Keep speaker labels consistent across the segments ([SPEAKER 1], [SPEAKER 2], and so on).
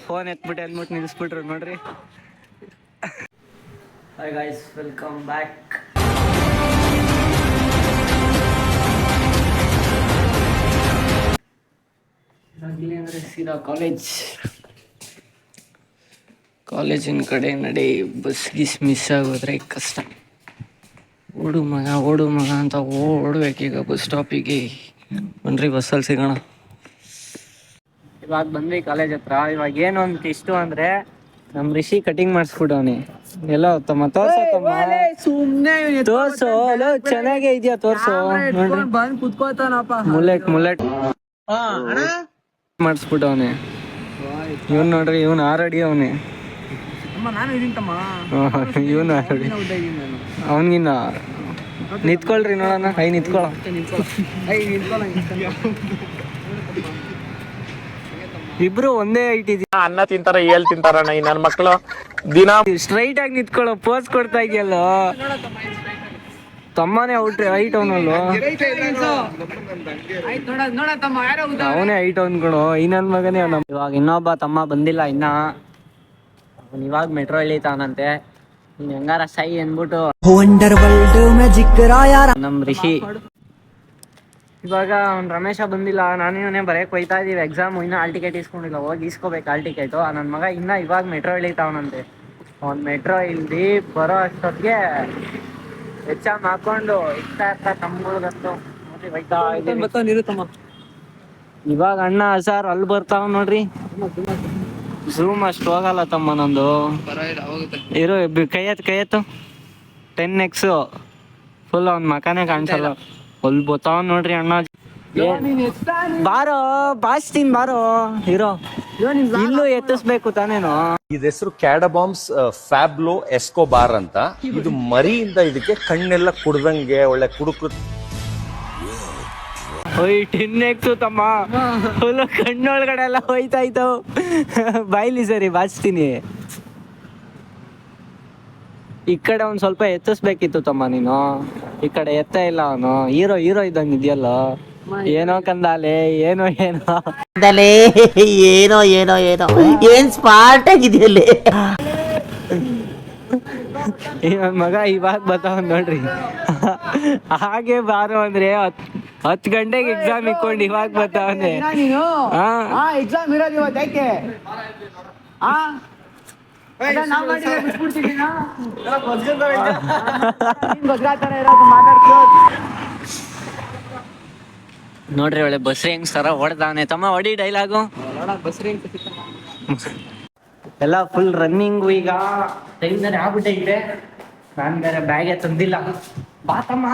[SPEAKER 1] Phone ಎತ್ಬಿಟ್ಟು ಅಂದ್ಬಿಟ್ಟು ನಿಲ್ಲಿಸ್ಬಿಟ್ರು ನೋಡ್ರಿ. Hi guys, welcome back. ಅಂದರೆ ಸೀದಾ ಕಾಲೇಜಿನ ಕಡೆ ನಡೆ. ಬಸ್ ಗಿಸ್ ಮಿಸ್ ಆಗೋದ್ರೆ ಕಷ್ಟ. ಓಡು ಮಗ ಅಂತ ಓಡ್ಬೇಕೀಗ ಬಸ್ ಸ್ಟಾಪಿಗೆ. ಬನ್ರಿ ಬಸ್ಸಲ್ಲಿ ಸಿಗೋಣ. ಇವಾಗ ಬಂದ್ವಿ ಕಾಲೇಜ್ ಹತ್ರ. ಇವಾಗ ಏನು ಅಂತ ಇಷ್ಟು ಅಂದ್ರೆ ನಮ್ ರಿಷಿ ಕಟಿಂಗ್ ಮಾಡಿಸ್ಬಿಟ್ಟವನಿ. ಎಲ್ಲ ತಮ್ಮ ತೋರ್ಸು ಚೆನ್ನಾಗೇ ಇದೆಯಾ ತೋರ್ಸು. ಬಂದ್ ಕುತ್ಕೋತಾನಪ್ಪ. ಮುಲೆಟ್ ಮಾಡಿಸ್ಬಿಟ್ಟವನಿ. ಇವನ್ ನೋಡ್ರಿ, ಇವನ್ ಆರಡಿ ಅವನಿ. ಇವನ್ ಆರಡಿ. ಅವನ್ಗಿನ್ನ ನಿಂತ್ಕೊಳ್ರಿ ನೋಡೋಣ. ನಿಂತ್ಕೊಳ. ಇಬ್ರು ಒಂದೇ ಹೈಟ್ ಇದೀಯ.
[SPEAKER 2] ಅನ್ನ ತಿಂತಾರ ಏಲ್ ತಿಂತಾರಣ್ಣ ಈ ನನ್ನ ಮಕ್ಕಳು. ದಿನ
[SPEAKER 1] ಸ್ಟ್ರೈಟ್ ಆಗಿ ನಿಂತ್ಕೊಳ್ಳೋ. ಪೋಸ್ ಕೊಡ್ತಾ ಇದೆಯಲ್ಲ. ತಮ್ಮನೇ ಹೈಟ್ ಅವನಲ್ಲ. ಅವನೇ ಹೈಟ್ ಅನ್ಕೊಳು. ಈ ನನ್ ಮಗನೇ ಅವನ. ಇವಾಗ ಇನ್ನೊಬ್ಬ ತಮ್ಮ ಬಂದಿಲ್ಲ ಇನ್ನ. ಅವನ್ ಇವಾಗ ಮೆಟ್ರೋ ಇಳಿತಾವನಂತೆ. ನೀನ್ ಹೆಂಗಾರ ಸೈ ಅನ್ಬಿಟ್ಟು ನಮ್ ರಿಷಿ. ಇವಾಗ ಅವ್ನು ರಮೇಶ ಬಂದಿಲ್ಲ. ನಾನು ಇವನೇ ಬರೆಯಕ್ಕೆ ಹೋಯ್ತಾ ಇದೀವಿ ಎಕ್ಸಾಮ್. ಇನ್ನ ಹಾಲ್ ಟಿಕೆಟ್ ಇಸ್ಕೊಂಡಿಲ್ಲ. ಹೋಗಿ ಇಸ್ಕೋಬೇಕು ಹಾಲ್ ಟಿಕೆಟು. ನನ್ನ ಮಗ ಇನ್ನ ಇವಾಗ ಮೆಟ್ರೋ ಇಳಿತಾವನಂತೆ. ಅವ್ನು ಮೆಟ್ರೋ ಇಳ್ದು ಬರೋ ಅಷ್ಟೊತ್ತಿಗೆ ಎಕ್ಸಾಮ್ ಹಾಕೊಂಡು ಇರ್ತಾ ತಮ್ಮಗಂತೂ ನೋಡ್ರಿ ಹೋಯ್ತಾ ಇದ್ದೀವಿ. ಇವಾಗ ಅಣ್ಣ ಸರ್ ಅಲ್ಲಿ ಬರ್ತಾವ ನೋಡ್ರಿ. ಝೂಮ್ ಅಷ್ಟು ಹೋಗಲ್ಲ ತಮ್ಮ ನಂದು. ಇರೋ ಕೈಯತ್ತು 10x ಫುಲ್ ಅವ್ನ ಮಕನೇ ಕಾಣಿಸಲ್ಲ. ಅಲ್ಲಿ ಬರ್ತಾವ ನೋಡ್ರಿ ಅಣ್ಣ. ಬಾರೋ ಬಾಸ್ತೀನಿ ಬಾರೋ. ಇರೋ ಇಲ್ಲೂ ಎತ್ತಿಸ್ಬೇಕು ತಾನೇನು.
[SPEAKER 3] ಇದ ಹೆಸರು ಕ್ಯಾಡಬಾಂಬ್ಸ್ ಫ್ಯಾಬ್ಲೋ ಎಸ್ಕೋಬಾರ್ ಅಂತ. ಇದು ಮರಿಯಿಂದ ಇದಕ್ಕೆ ಕಣ್ಣೆಲ್ಲ ಕುಡ್ದಂಗೆ ಒಳ್ಳೆ ಕುಡುಕು.
[SPEAKER 1] 10x ತಮ್ಮ ಫುಲ್ ಕಣ್ಣೊಳಗಡೆ ಎಲ್ಲ ಹೋಯ್ತಾ ಇತ್ತು. ಬಾಯ್ಲಿ ಸರಿ ಬಾಚ್ತೀನಿ. ಈ ಕಡೆ ಒಂದ್ ಸ್ವಲ್ಪ ಎತ್ತಿಸ್ಬೇಕಿತ್ತು ತಮ್ಮ ನೀನು. ಈ ಕಡೆ ಎತ್ತ ಇಲ್ಲ ಅವನು. ಹೀರೋ ಇದ್ದಂಗ ಇದೆಯಲ್ಲ. ಏನೋ ಕಂದಾಲೆ ಏನೋ
[SPEAKER 4] ಏನ್ ಸ್ಮಾರ್ಟ್ ಆಗಿದೆಯಲ್ಲ.
[SPEAKER 1] ನನ್ ಮಗ ಇವಾಗ ಬರ್ತಾವ ನೋಡ್ರಿ. ಹಾಗೆ ಬಾರೋ ಅಂದ್ರೆ 10 ಗಂಟೆಗೆ ಎಕ್ಸಾಮ್ ಇಕ್ಕೊಂಡು ಇವಾಗ ಬರ್ತಾವನೆ.
[SPEAKER 5] ಎಕ್ಸಾಮ್ ಇರೋದು ಇವತ್ತು ಯಾಕೆ?
[SPEAKER 1] ನೋಡ್ರಿ ಒಳ್ಳೆ ಬಸ್ರಿ ಹೆಂಗ್ ಸರ ಹೊಡೆದಾನೆ ತಮ್ಮ. ಹೊಡಿ ಡೈಲಾಗು. ಎಲ್ಲ ಫುಲ್ ರನ್ನಿಂಗ್. ಈಗ ಟೈಮ್ ಬೇರೆ ಆಗ್ಬಿಟ್ಟೈತೆ. ನಾನ್ ಬೇರೆ ಬ್ಯಾಗೆ ತಂದಿಲ್ಲ. ಬಾ ತಮ್ಮ.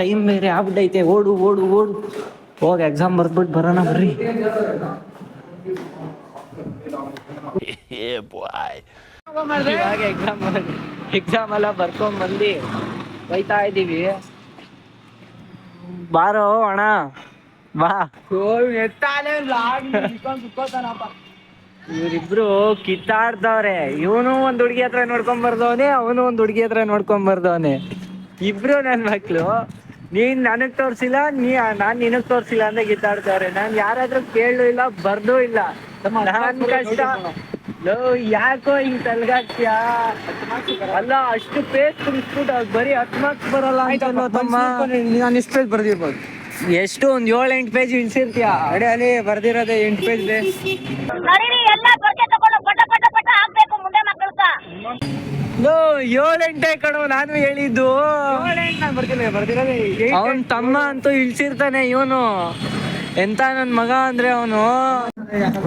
[SPEAKER 1] ಟೈಮ್ ಬೇರೆ ಆಗ್ಬಿಟ್ಟೈತೆ. ಓಡು ಹೋಗಿ ಎಕ್ಸಾಮ್ ಬರ್ದ್ಬಿಟ್ಟು ಬರೋಣ ಬರ್ರಿ. ಇವಾಗ ಎಕ್ಸಾಮ್ ಎಲ್ಲ ಬರ್ಕೊಂಡ್ ಬಂದು ಹೋಯ್ತಾ ಇದೀವಿ. ಬಾರೋ ಅಣ್ಣ ಬಾ. ಇವ್ರಿಬ್ರು ಕಿತ್ತಾಡ್ದವ್ರೆ. ಇವನು ಒಂದ್ ಹುಡ್ಗಿ ಹತ್ರ ನೋಡ್ಕೊಂಡ್ ಬರ್ದವನೆ, ಅವನು ಒಂದ್ ಹುಡ್ಗಿ ಹತ್ರ ನೋಡ್ಕೊಂಡ್ ಬರ್ದವನೆ. ಇಬ್ರು ನನ್ ಮಕ್ಳು. ನೀನ್ ನನಗ್ ತೋರ್ಸಿಲ್ಲ, ನಾನ್ ನಿನಗ್ ತೋರ್ಸಿಲ್ಲ ಅಂತ ಕಿತ್ತಾಡ್ತವ್ರೆ. ನಾನ್ ಯಾರಾದ್ರೂ ಕೇಳೂ ಇಲ್ಲ, ಬರ್ದೂ ಇಲ್ಲ. ನಾನ್ ಕಷ್ಟ. ಯಾಕೋ ಹಿಂಗ್ ತಲ್ಗಾಕ್ತಿಯಾ? ಅಲ್ಲ ಅಷ್ಟು ಪೇಜ್ ತುಂಬಿಸ್ಬಿಟ್ಟು ಬರೀ 10 ಮಾರ್ಕ್ಸ್ ಬರಲ್ಲ ಅಂತ.
[SPEAKER 5] ನಾನು ಎಷ್ಟು ಪೇಜ್ ಬರ್ದಿರ್ಬೋದು?
[SPEAKER 1] ಎಷ್ಟು ಒಂದ್ 7-8 ಪೇಜ್ ಇಳಿಸಿರ್ತೀಯ.
[SPEAKER 5] ಅಲ್ಲಿ ಬರ್ದಿರೋದೇ 8 ಪೇಜ್.
[SPEAKER 1] 7-8 ಕಣೋ ನಾನು ಹೇಳಿದ್ದು. ಅವನ್ ತಮ್ಮ ಅಂತೂ ಇಳ್ಸಿರ್ತಾನೆ. ಇವನು ಎಂತ ನನ್ ಮಗ ಅಂದ್ರೆ ಅವನು.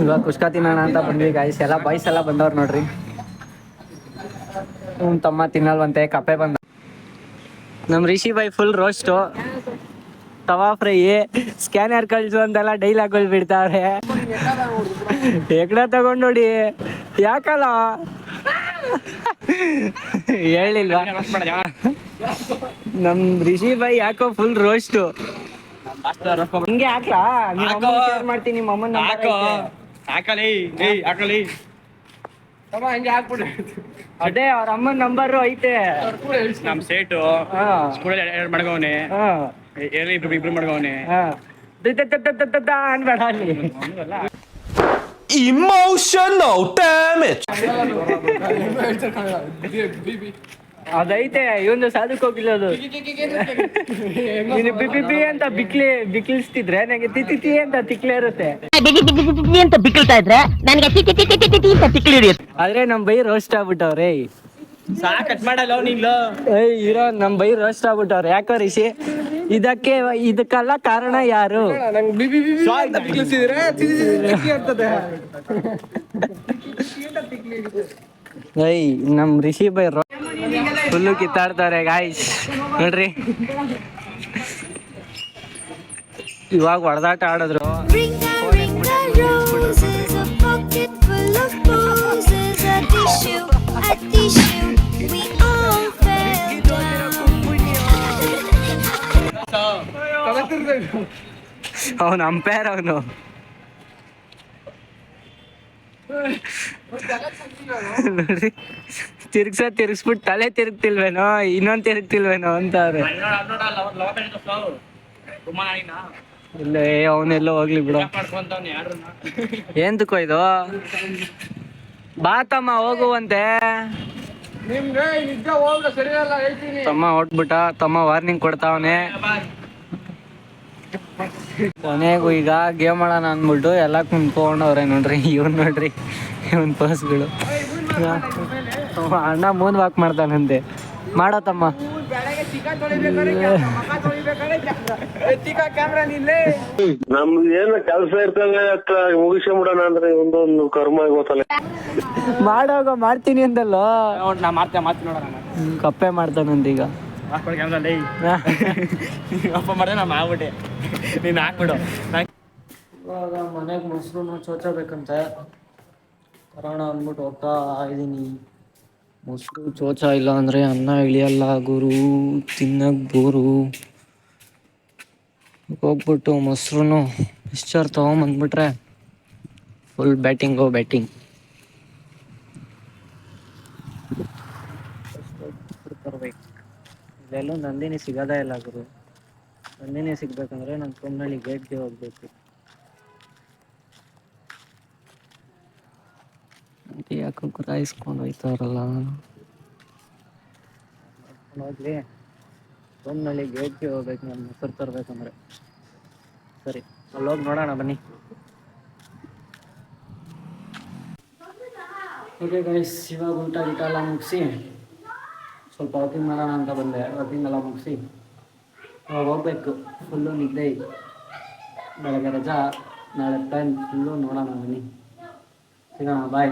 [SPEAKER 1] ಇವಾಗ ಕುಷ್ಕ ತಿನ್ನೋಣ ಅಂತ ಬಂದ್ವಿ ಗಾಯ್ಸ್. ಎಲ್ಲ ಬಾಯ್ಸ್ ಎಲ್ಲ ಬಂದವ್ರು ನೋಡ್ರಿ. ತಮ್ಮ ತಿನ್ನಲ್ವಂತೆ, ಕಪ್ಪೆ ಬಂದ. ನಮ್ ರಿಷಿ ಬಾಯ್ ಫುಲ್ ರೋಸ್ಟು, ತವಾ ಫ್ರೈ, ಸ್ಕ್ಯಾನರ್ ಕಳ್ಸು ಅಂತೆಲ್ಲ ಡೈಲಾಗ್ಗಳು ಬಿಡ್ತಾವ್ರೆ. ಎಕಡ ತಗೊಂಡ್ ನೋಡಿ. ಯಾಕಲ್ಲ ಹೇಳಿಲ್ವಾ? ನಮ್ ರಿಷಿ ಬಾಯ್ ಯಾಕೋ ಫುಲ್ ರೋಸ್ಟು. ಹಿಂಗೆ ಹಾಕ್ಲಾ? ಶೇರ್ ಮಾಡ್ತೀನಿ ನಿಮ್ಮ ಅಮ್ಮನ. ಅದೇ ಅವ್ರ ಅಮ್ಮನ ನಂಬರ್ ಐತೆ.
[SPEAKER 2] ನಮ್ ಸೇಟು ಸ್ಕೂಲಲ್ಲಿ ಮಾಡ್ಕೋನೆ.
[SPEAKER 5] ಇಬ್ರು ಮಾಡ್ಕೋನೆ
[SPEAKER 1] ಅನ್ಬೇಡ ಅಲ್ಲಿ.
[SPEAKER 3] Emotional damage.
[SPEAKER 1] ಅದೈತೆ ಇವನು ಸಾಧಕ್ ಹೋಗಿಲ್ಲ ಅದು. ನೀನು ಬಿ ಅಂತ ಬಿಕ್ಲಿಸ್ತಿದ್ರೆ ನಂಗೆ ತಿ ಅಂತ ತಿಕ್ಲೆ ಇರುತ್ತೆ.
[SPEAKER 4] ಅಂತ ಬಿಕ್ಕಳ್ತಾ ಇದ್ರೆ ನನಗೆ ಅಂತ ತಿಕ್ಲಿ ಹಿಡಿಯುತ್ತೆ.
[SPEAKER 1] ಆದ್ರೆ ನಮ್ ಬೈ ರೋಸ್ಟ್ ಆಗ್ಬಿಟ್ಟವ್ರೆ.
[SPEAKER 5] ಕಟ್ ಮಾಡಲ್ಲ ನೀನು.
[SPEAKER 1] ಇರೋ ನಮ್ ಬೈ ರೋಸ್ಟ್ ಆಗ್ಬಿಟ್ಟವ್ರೆ. ಯಾಕೋ ರಿಷಿ ಇದಕ್ಕೆಲ್ಲ ಕಾರಣ ಯಾರು? ನಮ್ ರಿಷಿ ಬೈ ಫುಲ್ಲು ಕಿತ್ತಾಡ್ತಾರೆ ಗಾಯ್ಸ್ ನೋಡ್ರಿ. ಇವಾಗ ಹೊಡೆದಾಟ ಆಡಿದ್ರು.
[SPEAKER 6] Ring the roses, a pocket full of roses, a tissue, we all fell down.
[SPEAKER 1] ಅವನು ಅಂಪೈರ್ ಅವನು. ನೋಡ್ರಿ ತಿರ್ಗಿಸ್ಬಿಟ್ಟು ತಲೆ ತಿರುಗ್ತಿಲ್ವೇನೋ ಇನ್ನೊಂದ್ ತಿರುಗ್ತಿಲ್ವೇನೋ ಅಂತಾರೆ. ಇಲ್ಲ ಅವನೆಲ್ಲೋ ಹೋಗ್ಲಿ ಬಿಡು. ಏನ್ತಕ್ಕೋ ಇದು? ಬಾತಮ್ಮ ಹೋಗುವಂತೆ. ತಮ್ಮ ಹೊಟ್ಬಿಟ್ಟ. ತಮ್ಮ ವಾರ್ನಿಂಗ್ ಕೊಡ್ತಾವನೆ. ಕೊನೆಗೂ ಈಗ ಗೇಮ್ ಆಡೋಣ ಅಂದ್ಬಿಟ್ಟು ಎಲ್ಲ ಕುಂತ್ಕೊಂಡವ್ರೆ ನೋಡ್ರಿ. ಇವನ್ ನೋಡ್ರಿ ಇವನ್ ಪರ್ಸ್ಗಳು. ಅಣ್ಣ ಮೂನ್ ವಾಕ್ ಮಾಡ್ತಾನಂತೆ. ಮಾಡತ್ತಮ್ಮ
[SPEAKER 7] ನಮ್ದು ಏನು ಕೆಲಸ ಇರ್ತದೆ ಮುಗಿಸ್ಕೊಂಬಿಡೋಣ ಅಂದ್ರೆ ಒಂದೊಂದು ಕರ್ಮ ಗೊತ್ತಲ್ಲ.
[SPEAKER 1] ಮಾಡೋಗ ಮಾಡ್ತೀನಿ ಅಂತಲ್ಲೋ.
[SPEAKER 5] ನಾ ಮಾಡ್ತೀನಿ ನೋಡೋಣ.
[SPEAKER 1] ಕಪ್ಪೆ ಮಾಡ್ತಾನಂತ ಈಗ.
[SPEAKER 5] ಅಪ್ಪ ಮಾಡಿದೆ ನಾ ಮಾಡ್ಬಿಟ್ಟೆ. ನೀನು ಹಾಕ್ಬಿಡು.
[SPEAKER 1] ಇವಾಗ ಮನೆಗೆ ಮೊಸರು ಚೋಚಬೇಕಂತೆ. ಕರೋಣ ಅಂದ್ಬಿಟ್ಟು ಹೋಗ್ತಾ ಇದೀನಿ. ಮೊಸರು ಚೋಚ ಇಲ್ಲ ಅಂದ್ರೆ ಅನ್ನ ಇಳಿಯಲ್ಲ ಗುರು. ತಿನ್ನಕ್ ಬೋರು. ಹೋಗ್ಬಿಟ್ಟು ಮೊಸರು ಮಿಕ್ಸ್ಚರ್ ತಗೊಂಬಂದ್ಬಿಟ್ರೆ ಫುಲ್ ಬ್ಯಾಟಿಂಗು ಬ್ಯಾಟಿಂಗ್. ತರ್ಬೇಕು. ಇಲ್ಲೆಲ್ಲೂ ನಂದಿನಿ ಸಿಗೋದೇ ಇಲ್ಲ ಗುರು. ನಂದಿನಿ ಸಿಗ್ಬೇಕಂದ್ರೆ ನಾನು ಕೊಮ್ಮನಹಳ್ಳಿ ಗೇಟ್ಗೆ ಹೋಗ್ಬೇಕು. ಯಾಕೆ ಗುರಾಯಿಸ್ಕೊಂಡು ಹೋಯ್ತಾರಲ್ಲ. ಹೋಗ್ಲಿ ಕೊಮ್ಮನಹಳ್ಳಿ ಗೇಟ್ಗೆ ಹೋಗ್ಬೇಕು ನಾನು ಮೊಸರು ತರ್ಬೇಕಂದ್ರೆ. ಸರಿ ಅಲ್ಲೋಗಿ ನೋಡೋಣ ಬನ್ನಿ. ಓಕೆ ಗೈಸ್, ಇವಾಗ ಊಟ ಎಲ್ಲ ಮುಗಿಸಿ ಸ್ವಲ್ಪ ವಾಕಿಂಗ್ ಮಾಡೋಣ ಅಂತ ಬಂದೆ. ವಾಕಿಂಗ್ ಎಲ್ಲ ಮುಗಿಸಿ ಇವಾಗ ಹೋಗ್ಬೇಕು. ಫುಲ್ಲು ನಿದ್ದೆ. ಬೆಳಗ್ಗೆ ರಜಾ, ನಾಳೆ ಪ್ಲಾನ್ ಫುಲ್ಲು ನೋಡೋಣ ಬನ್ನಿ. ಸಿಗೋಣ, ಬಾಯ್.